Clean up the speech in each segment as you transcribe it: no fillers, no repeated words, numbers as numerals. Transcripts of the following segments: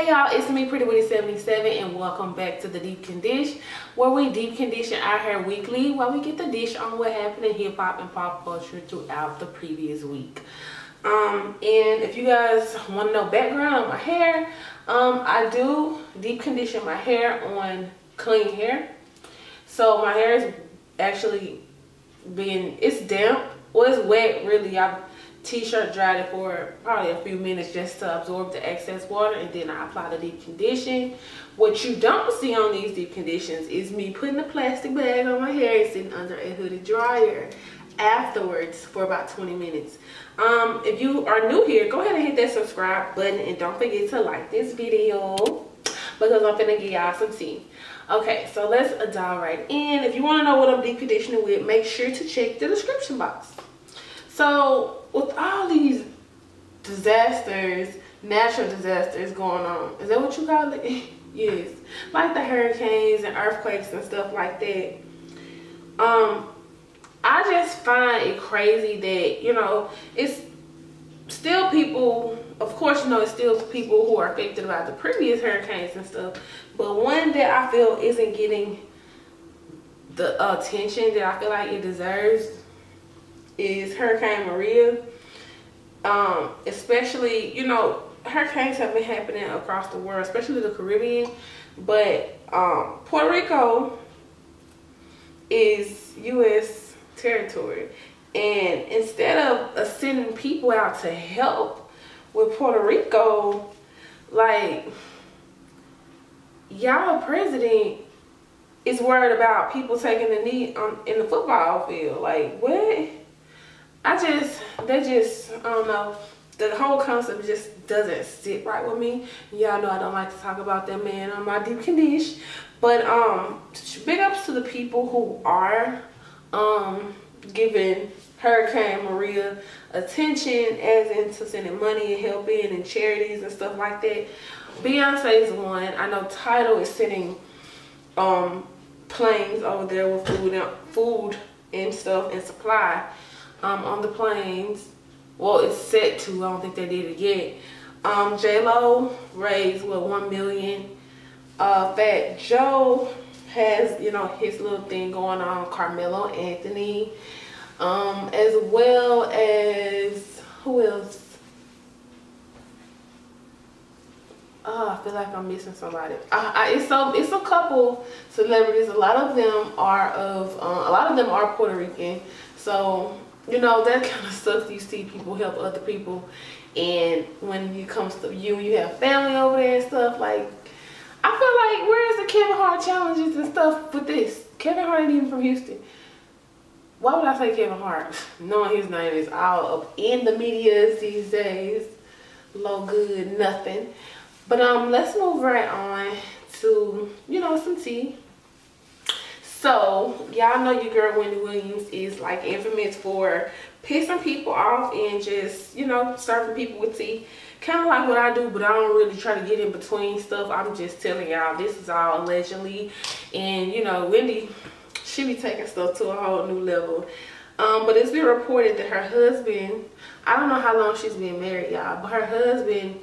Hey y'all, it's me Pretty Witty 77 and welcome back to the Deep Condish, where we deep condition our hair weekly while we get the dish on what happened in hip hop and pop culture throughout the previous week. And if you guys want to know background on my hair, I do deep condition my hair on clean hair. So my hair is actually it's damp. Well, it's wet really. I've t-shirt dried it for probably a few minutes just to absorb the excess water, and then I apply the deep condition. What you don't see on these deep conditions is me putting a plastic bag on my hair and sitting under a hooded dryer afterwards for about 20 minutes. If you are new here, go ahead and hit that subscribe button and don't forget to like this video because I'm finna give y'all some tea. Okay, so let's dive right in. If you want to know what I'm deep conditioning with, make sure to check the description box. So with all these disasters, natural disasters going on, is that what you call it? Yes, like the hurricanes and earthquakes and stuff like that. I just find it crazy that, you know, it's still people, of course, you know, it's still people who are affected by the previous hurricanes and stuff, but one that I feel isn't getting the attention that I feel like it deserves is Hurricane Maria. Especially, you know, hurricanes have been happening across the world, especially the Caribbean, but Puerto Rico is U.S. territory, and instead of sending people out to help with Puerto Rico, like, y'all president is worried about people taking the knee in the football field. Like, what? I don't know. The whole concept just doesn't sit right with me. Y'all know I don't like to talk about that man on my deep condition. But big ups to the people who are giving Hurricane Maria attention, as into sending money and helping and charities and stuff like that. Beyonce is one. I know Tidal is sending planes over there with food and stuff and supply. On the planes. Well, it's set to. I don't think they did it yet. J-Lo raised, what, $1 million. Fat Joe has, you know, his little thing going on. Carmelo Anthony. As well as, who else? I feel like I'm missing somebody. It's a couple celebrities. A lot of them are Puerto Rican. So, you know, that kind of sucks. You see people help other people, and when it comes to you have family over there and stuff. Like, I feel like, where's the Kevin Hart challenges and stuff with this? Kevin Hart ain't even from Houston. Why would I say Kevin Hart, knowing his name is all up in the media these days? Low good, nothing. But let's move right on to, you know, some tea. So, y'all know your girl Wendy Williams is like infamous for pissing people off and just, you know, serving people with tea. Kind of like what I do, but I don't really try to get in between stuff. I'm just telling y'all this is all allegedly. And, you know, Wendy, she be taking stuff to a whole new level. But it's been reported that her husband, I don't know how long she's been married, y'all, but her husband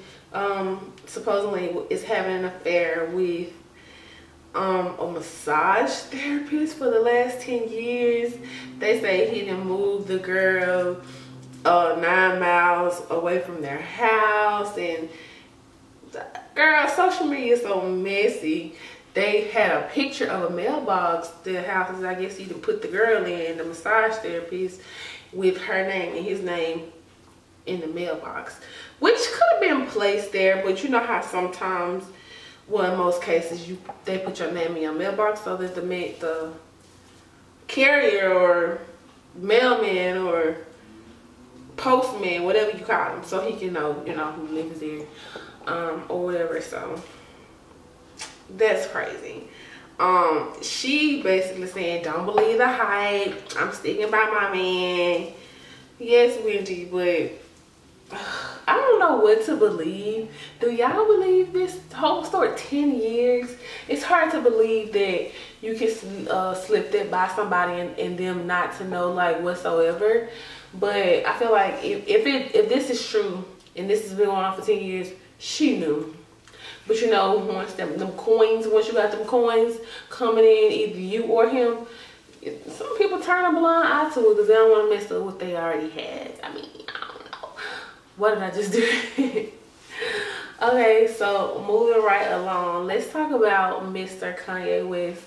supposedly is having an affair with a massage therapist for the last 10 years. They say he done moved the girl 9 miles away from their house, and girl, social media is so messy. They had a picture of a mailbox, the houses I guess you can put the girl in, the massage therapist, with her name and his name in the mailbox, which could have been placed there, but you know how sometimes, well, in most cases, they put your name in your mailbox so that the carrier or mailman or postman, whatever you call him, so he can know, you know, who lives there, or whatever. So that's crazy. She basically saying, don't believe the hype. I'm sticking by my man. Yes, Wendy, but I don't know what to believe. Do y'all believe this whole story? 10 years. It's hard to believe that you can slip that by somebody and them not to know, like, whatsoever. But I feel like if this is true and this has been going on for 10 years, she knew. But you know, once them coins, once you got them coins coming in, either you or him, some people turn a blind eye to it because they don't want to mess up what they already had. I mean, I don't know. What did I just do? Okay, so moving right along, let's talk about Mr. Kanye West.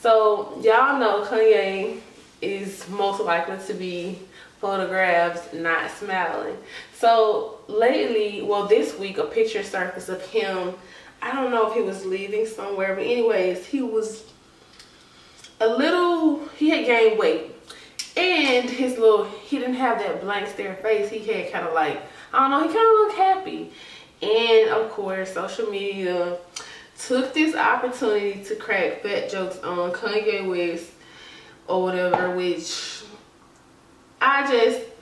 So y'all know Kanye is most likely to be photographed not smiling. So lately, well, this week, a picture surfaced of him. I don't know if he was leaving somewhere, but anyways, he was he had gained weight, and he didn't have that blank stare face. He had kind of like, I don't know, he kind of looked happy. And of course, social media took this opportunity to crack fat jokes on Kanye West or whatever, which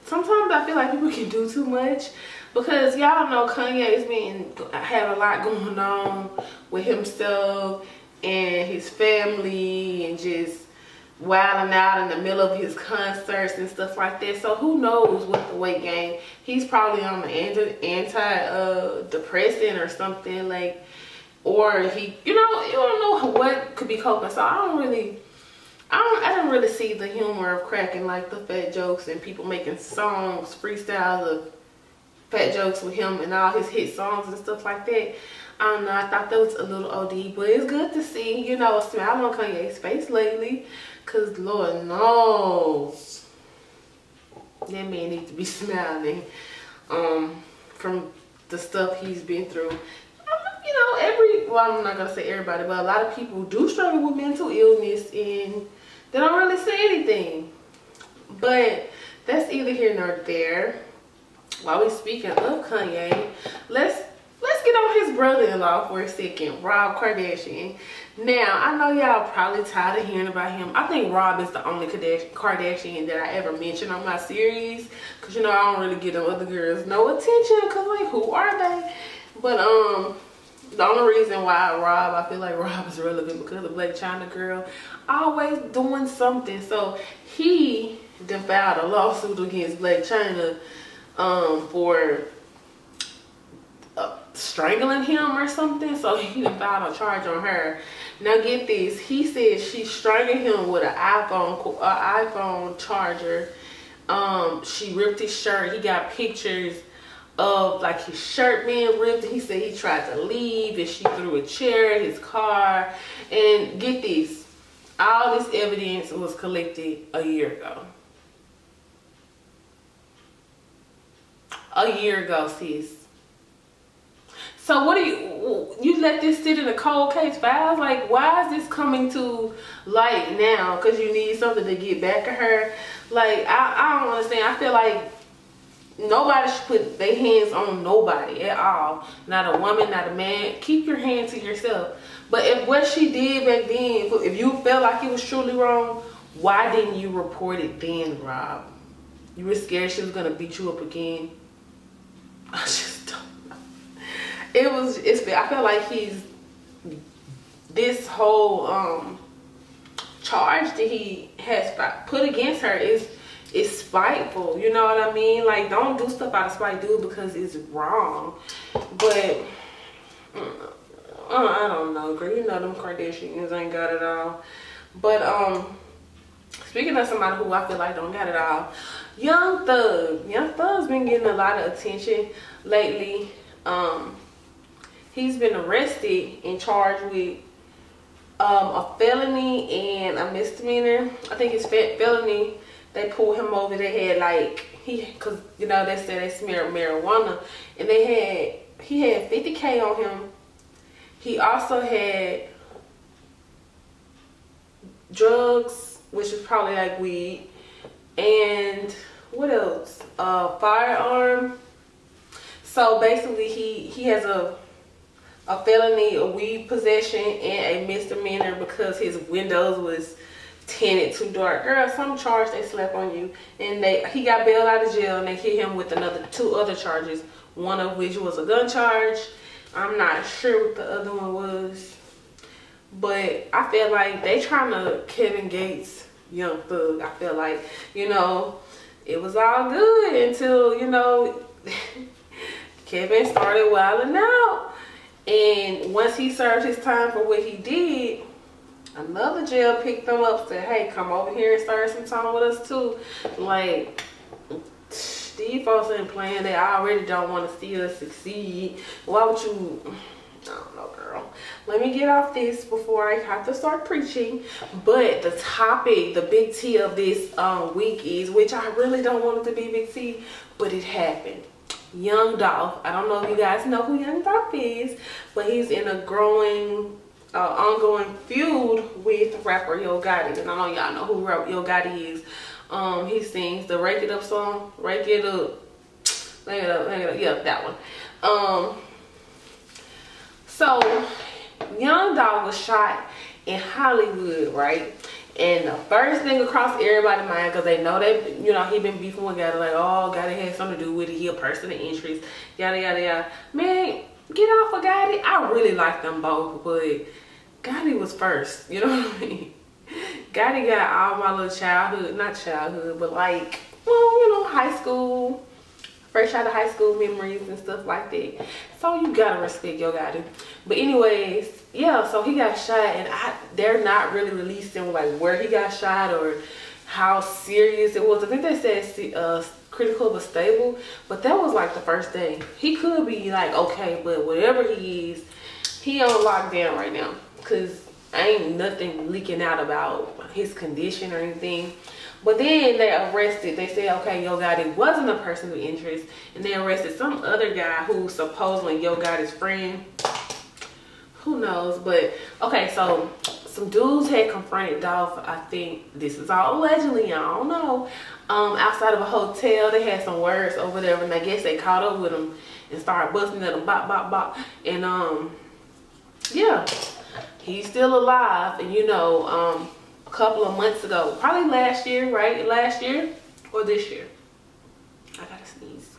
sometimes I feel like people can do too much, because y'all know Kanye's had a lot going on with himself and his family, and just wilding out in the middle of his concerts and stuff like that. So who knows what the weight gain. He's probably on the anti-depressant or something, like, or he, you don't know what could be coping. So I didn't really see the humor of cracking like the fat jokes and people making songs, freestyles of fat jokes with him and all his hit songs and stuff like that. I don't know, I thought that was a little OD, but it's good to see, a smile on Kanye's face lately, because Lord knows that man needs to be smiling from the stuff he's been through. Well, I'm not going to say everybody, but a lot of people do struggle with mental illness and they don't really say anything. But that's either here nor there. While we're speaking of Kanye, let's get on his brother-in-law for a second, Rob Kardashian. Now, I know y'all probably tired of hearing about him. I think Rob is the only Kardashian that I ever mentioned on my series, because I don't really give them other girls no attention, because like, who are they? But the only reason why I feel like Rob is relevant, because of Black China Girl always doing something. So he filed a lawsuit against Black China for strangling him or something. So he filed a charge on her. Now get this, he said she strangled him with an iPhone charger. She ripped his shirt. He got pictures of like his shirt being ripped. He said he tried to leave and she threw a chair at his car. And get this, all this evidence was collected a year ago. A year ago, sis. So what do you let this sit in a cold case files? Like, why is this coming to light now? Because you need something to get back at her? Like, I don't understand. I feel like nobody should put their hands on nobody at all. Not a woman, not a man. Keep your hand to yourself. But if what she did back then, if you felt like it was truly wrong, why didn't you report it then, Rob? You were scared she was going to beat you up again? I just don't know. I feel like this whole charge that he has put against her is spiteful. You know what I mean? Like, don't do stuff out of spite. Do it because it's wrong. But I don't know, girl. Them Kardashians ain't got it all. But speaking of somebody who I feel like don't got it all, Young Thug's been getting a lot of attention lately. He's been arrested and charged with a felony and a misdemeanor. I think it's felony. They pulled him over. They had because they said they smelled marijuana, and he had 50K on him. He also had drugs, which is probably like weed, and what else? Firearm. So basically, he has a felony, a weed possession, and a misdemeanor because his windows was tinted too dark. Girl, some charge they slept on you, and he got bailed out of jail, and they hit him with two other charges, one of which was a gun charge. I'm not sure what the other one was, but I feel like they trying to Kevin Gates Young Thug. I feel like, it was all good until, Kevin started wilding out. And once he served his time for what he did, another jail picked him up, said, hey, come over here and start some time with us too. Like, these folks ain't playing. They already don't want to see us succeed. Why would you? I don't know, girl. Let me get off this before I have to start preaching. But the topic, the big T of this week is, which I really don't want it to be big T, but it happened. Young Dolph. I don't know if you guys know who Young Dolph is, but he's in a growing, ongoing feud with rapper Yo Gotti. And I know y'all know who Yo Gotti is. He sings the Rake It Up song. Rake It Up. Rake It Up, Rake It Up. Yeah, that one. So, Young Dolph was shot in Hollywood, right? And the first thing across everybody's mind, because they know that, you know, he been beefing with Gotti, like, oh, Gotti had something to do with it. He a person of interest, yada, yada, yada. Man, get off of Gotti. I really like them both, but Gotti was first, you know what I mean? Gotti got all my little childhood, not childhood, but like, well, you know, high school, fresh out of high school memories and stuff like that. So you gotta respect Yo Gotti. But anyways, yeah, so he got shot, and they're not really releasing like where he got shot or how serious it was. I think they said critical but stable, but that was like the first thing. He could be like okay, but whatever he is, he on lockdown right now, because ain't nothing leaking out about his condition or anything. But then they arrested, they said, okay, Yo Gotti wasn't a person of interest, and they arrested some other guy who's supposedly Yo Gotti's friend. Who knows? But okay, so some dudes had confronted Dolph. I think this is all allegedly, I don't know, outside of a hotel. They had some words or whatever, and I guess they caught up with him and started busting at him, bop, bop, bop. And yeah, he's still alive. And you know, a couple of months ago, probably last year, right? Last year or this year? I gotta sneeze.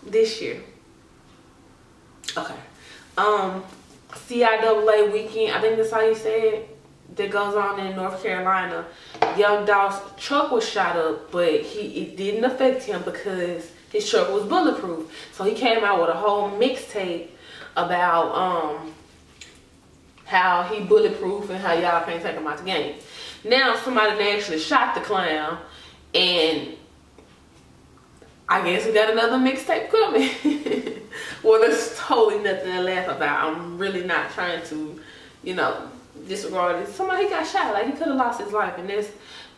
This year. Okay. CIAA weekend, I think that's how you say it, that goes on in North Carolina. Young Dolph's truck was shot up, but it didn't affect him because his truck was bulletproof. So he came out with a whole mixtape about how he bulletproof and how y'all can't take him out the game. Now somebody actually shot the clown, and I guess we got another mixtape coming. Well, there's totally nothing to laugh about. I'm really not trying to, you know, disregard it. Somebody got shot, like he could have lost his life, and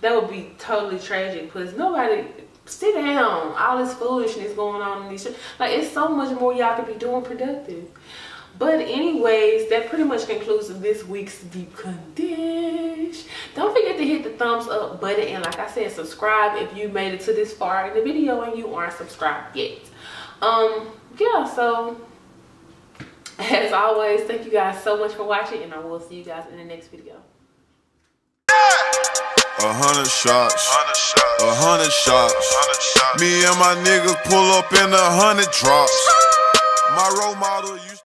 that would be totally tragic, because nobody, sit down, all this foolishness going on in these, like it's so much more y'all could be doing productive. But anyways, that pretty much concludes this week's Deep Condish. Don't forget to hit the thumbs up button, and like I said, subscribe if you made it to this far in the video and you aren't subscribed yet. Yeah, so as always, thank you guys so much for watching, and I will see you guys in the next video. 100 shots, 100 shots. Me and my niggas pull up in 100 drops. My role model used